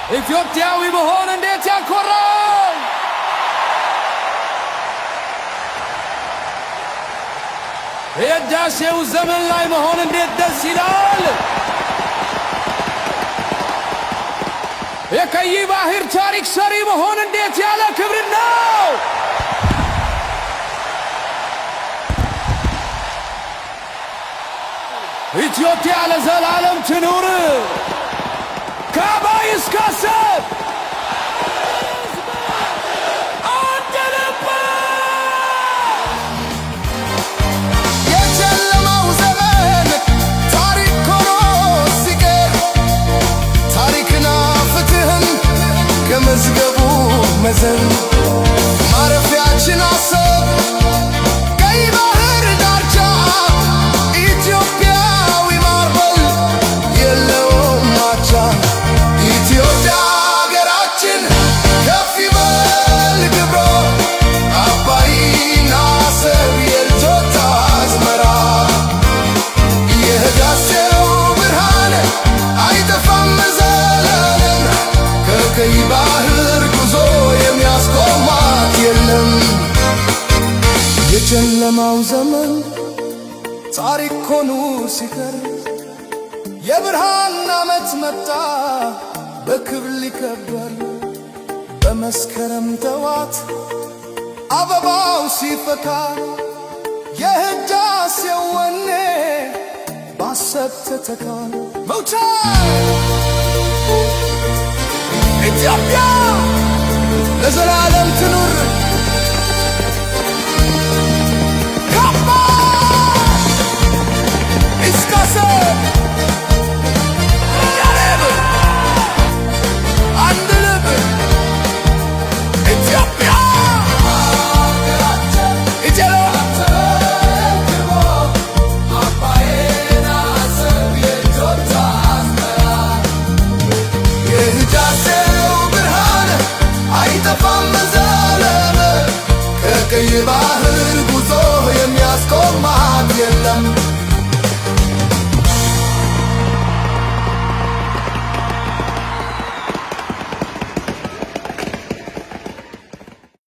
ኢትዮጵያዊ መሆን እንዴት ያኮራል! የህዳሴው ዘመን ላይ መሆን እንዴት ደስ ይላል! የቀይ ባህር ታሪክ ሰሪ መሆን እንዴት ያለ ክብር ነው! ኢትዮጵያ ለዘላለም ትኑር! ከአባይ እስከ አሰብ አንድ ልብ! የጨለማው ዘመን ታሪክ ሆኖ ሲቀር ታሪክና ፍትህን ከመዝገቡ መዘን ማረፊያችን አሰብ ቀይ ባህር ዳርቻ ኢትዮጵያዊ ማርበል የለውም ማቻ። ኢትዮጵያ ሀገራችን ከፍ ይበል ክብሯ አባይና አሰብ የልጆቿ አዝመራ። የህዳሴው ብርሃን አይጠፋም ዘላለም ከቀይ ባህር ጉዞ የሚያስቆማት የለም። የጨለማው ዘመን ታሪክ ሆኖ ሲቀር የብርሃን ዓመት መጣ በክብር ሊከበር። በመስከረም ጠዋት አበባው ሲፈካ የህዳሴው ወኔ ባሰብ ተተካ። መውጫ ኢትዮጵያ ለዘላለም